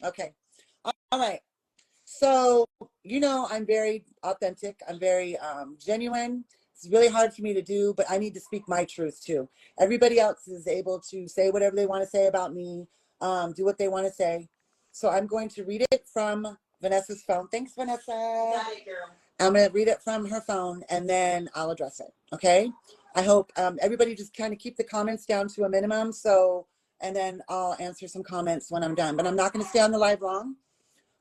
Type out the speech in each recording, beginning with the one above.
Okay. All right. So, I'm very authentic. I'm very genuine. It's really hard for me to do, but I need to speak my truth too. Everybody else is able to say whatever they want to say about me, do what they want to say. So I'm going to read it from Vanessa's phone. Thanks, Vanessa. Got it, girl. I'm going to read it from her phone and then I'll address it. Okay. I hope everybody just kind of keep the comments down to a minimum. And then I'll answer some comments when I'm done. But I'm not going to stay on the live long.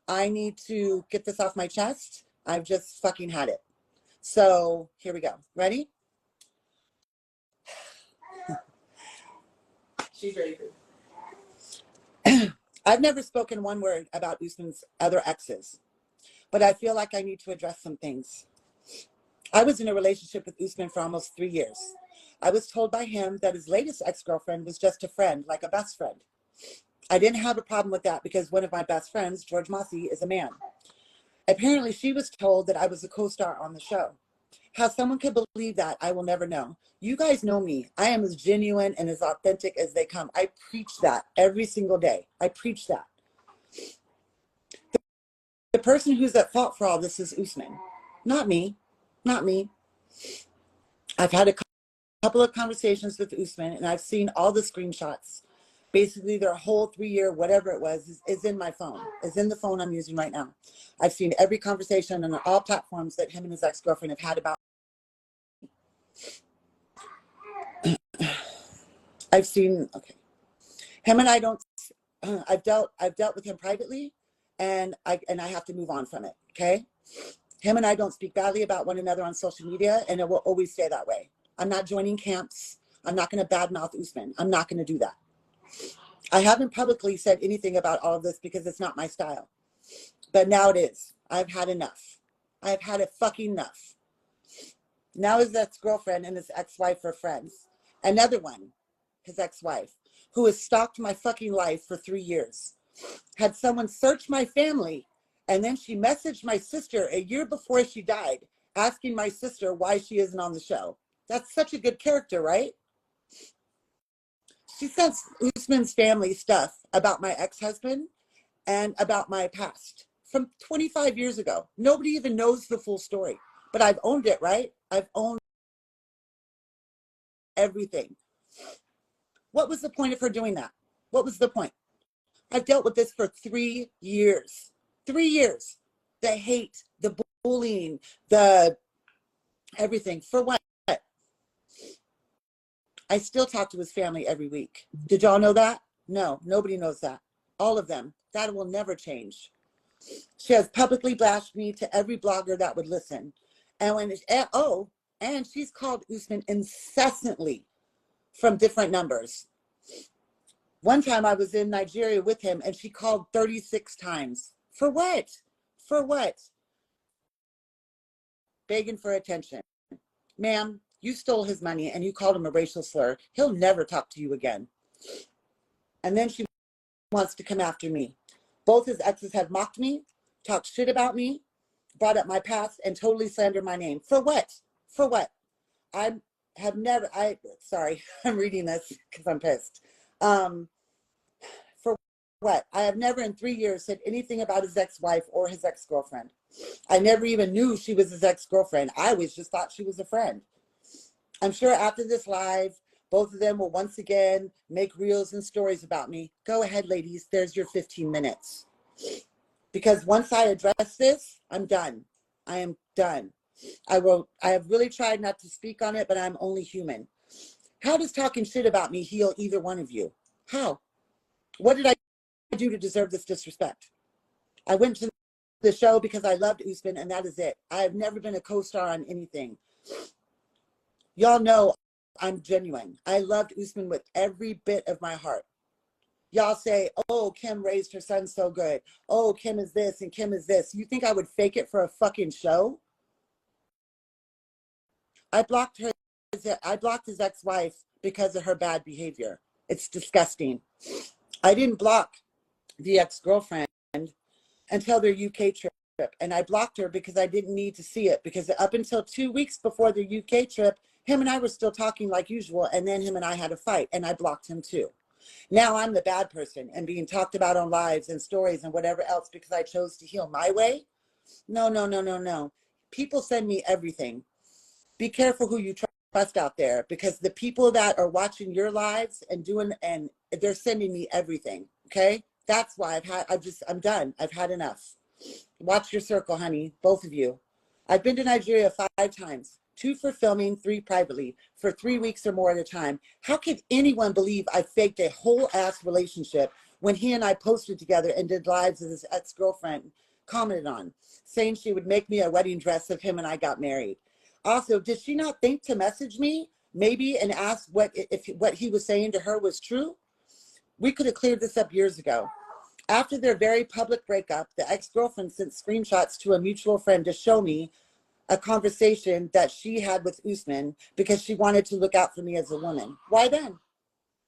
I need to get this off my chest. I've just fucking had it. So here we go. Ready? She's ready. I've never spoken one word about Usman's other exes, but I feel like I need to address some things. I was in a relationship with Usman for almost 3 years. I was told by him that his latest ex-girlfriend was just a friend, like a best friend. I didn't have a problem with that because one of my best friends, George Massey, is a man. Apparently, she was told that I was a co-star on the show. How someone could believe that, I will never know. You guys know me. I am as genuine and as authentic as they come. I preach that every single day. I preach that. The person who's at fault for all this is Usman. Not me. Not me. I've had a couple of conversations with Usman, and I've seen all the screenshots. Basically, their whole 3-year, whatever it was, is in my phone. Is in the phone I'm using right now. I've seen every conversation on all platforms that him and his ex-girlfriend have had about. I've seen, okay. Him and I don't, I've dealt with him privately, and I have to move on from it, okay? Him and I don't speak badly about one another on social media, and it will always stay that way. I'm not joining camps. I'm not going to badmouth Usman. I'm not going to do that. I haven't publicly said anything about all of this because it's not my style. But now it is. I've had enough. I've had it fucking enough. Now his ex-girlfriend and his ex-wife are friends. Another one, his ex-wife, who has stalked my fucking life for 3 years, had someone search my family, and then she messaged my sister a year before she died, asking my sister why she isn't on the show. That's such a good character, right? She sent Usman's family stuff about my ex-husband and about my past from 25 years ago. Nobody even knows the full story, but I've owned it, right? I've owned everything. What was the point of her doing that? What was the point? I've dealt with this for 3 years. 3 years. The hate, the bullying, the everything. For what? I still talk to his family every week. Did y'all know that? No, nobody knows that. All of them. That will never change. She has publicly bashed me to every blogger that would listen. And she's called Usman incessantly from different numbers. One time I was in Nigeria with him and she called 36 times. For what? For what? Begging for attention. Ma'am, you stole his money and you called him a racial slur. He'll never talk to you again. And then she wants to come after me. Both his exes have mocked me, talked shit about me, brought up my past, and totally slandered my name. For what? For what? Sorry, I'm reading this because I'm pissed. For what? I have never in 3 years said anything about his ex-wife or his ex-girlfriend. I never even knew she was his ex-girlfriend. I always just thought she was a friend. I'm sure after this live, both of them will once again make reels and stories about me. Go ahead, ladies. There's your 15 minutes. Because once I address this, I'm done. I am done. I have really tried not to speak on it, but I'm only human. How does talking shit about me heal either one of you? How? What did I do to deserve this disrespect? I went to the show because I loved Usman, and that is it. I have never been a co-star on anything. Y'all know I'm genuine. I loved Usman with every bit of my heart. Y'all say, oh, Kim raised her son so good. Oh, Kim is this and Kim is this. You think I would fake it for a fucking show? I blocked his ex-wife because of her bad behavior. It's disgusting. I didn't block the ex-girlfriend until their UK trip. And I blocked her because I didn't need to see it. Because up until 2 weeks before the UK trip, him and I were still talking like usual. And then him and I had a fight. And I blocked him too. Now I'm the bad person and being talked about on lives and stories and whatever else because I chose to heal my way. No, no, no, no, no. People send me everything. Be careful who you trust out there, because the people that are watching your lives and they're sending me everything. Okay. That's why I'm done. I've had enough. Watch your circle, honey, both of you. I've been to Nigeria 5 times, 2 for filming, 3 privately, for 3 weeks or more at a time. How could anyone believe I faked a whole ass relationship when he and I posted together and did lives as his ex-girlfriend commented on, saying she would make me a wedding dress if him and I got married? Also, did she not think to message me maybe and ask if what he was saying to her was true? We could have cleared this up years ago. After their very public breakup, the ex-girlfriend sent screenshots to a mutual friend to show me a conversation that she had with Usman because she wanted to look out for me as a woman. Why then?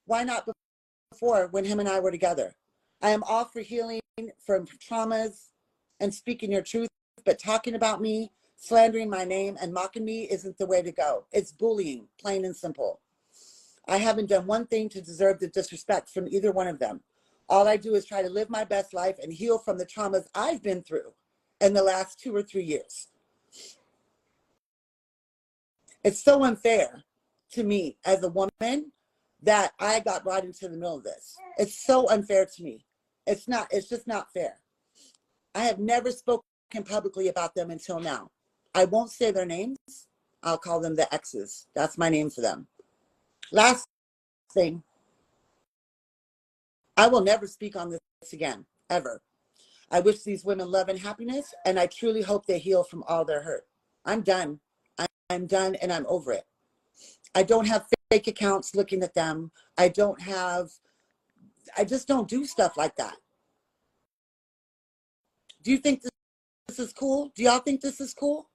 Why not before, when him and I were together? I am all for healing from traumas and speaking your truth, but talking about me, slandering my name, and mocking me isn't the way to go. It's bullying, plain and simple. I haven't done one thing to deserve the disrespect from either one of them. All I do is try to live my best life and heal from the traumas I've been through in the last 2 or 3 years. It's so unfair to me as a woman that I got brought into the middle of this. It's so unfair to me. It's just not fair. I have never spoken publicly about them until now. I won't say their names. I'll call them the exes. That's my name for them. Last thing, I will never speak on this again, ever. I wish these women love and happiness, and I truly hope they heal from all their hurt. I'm done. I'm done, and I'm over it. I don't have fake accounts looking at them. I just don't do stuff like that. Do you think this is cool? Do y'all think this is cool?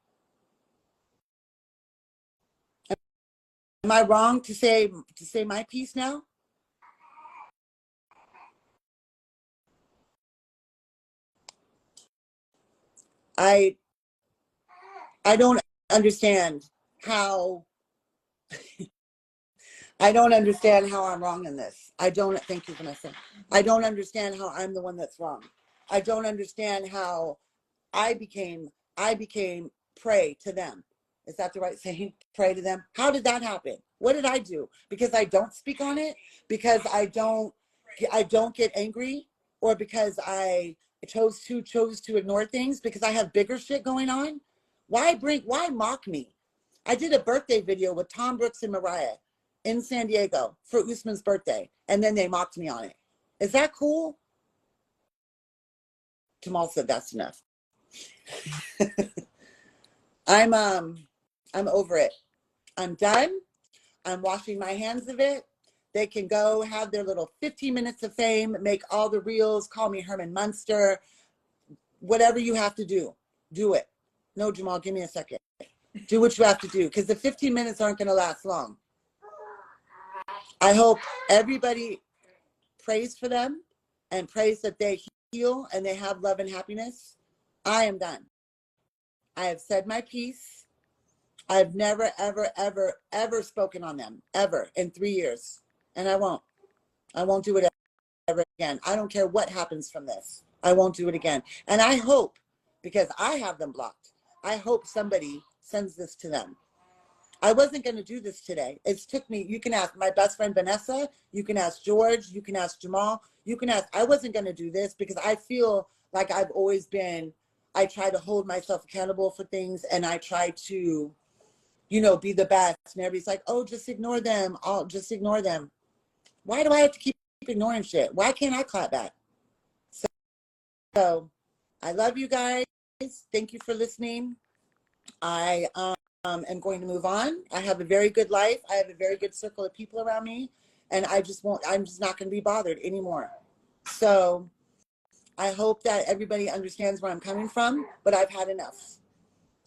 Am I wrong to say my piece now? I don't understand how I'm wrong in this. Thank you, Vanessa. I don't understand how I'm the one that's wrong. I don't understand how I became prey to them. Is that the right saying? Prey to them? How did that happen? What did I do? Because I don't speak on it? Because I don't get angry? Or because I chose to ignore things? Because I have bigger shit going on? Why mock me? I did a birthday video with Tom Brooks and Mariah in San Diego for Usman's birthday, and then they mocked me on it. Is that cool? Jamal said that's enough. I'm over it. I'm done. I'm washing my hands of it. They can go have their little 15 minutes of fame, make all the reels, call me Herman Munster. Whatever you have to do, do it. No, Jamal, give me a second. Do what you have to do, because the 15 minutes aren't going to last long. I hope everybody prays for them and prays that they heal and they have love and happiness. I am done. I have said my piece. I've never, ever, ever, ever spoken on them, ever, in 3 years. And I won't. I won't do it ever again. I don't care what happens from this. I won't do it again. And I hope, because I have them blocked, I hope somebody sends this to them. I wasn't going to do this today. It took me, you can ask my best friend Vanessa, you can ask George, you can ask Jamal, you can ask, I wasn't going to do this because I feel like I've always been, I try to hold myself accountable for things, and I try to, be the best. And everybody's like, oh, just ignore them. I'll just ignore them. Why do I have to keep ignoring shit? Why can't I clap back? So I love you guys. Thank you for listening. I am going to move on. I have a very good life. I have a very good circle of people around me, and I'm just not going to be bothered anymore. So I hope that everybody understands where I'm coming from, but I've had enough.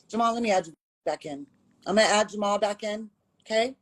Jamal, let me add you back in. I'm going to add Jamal back in. Okay.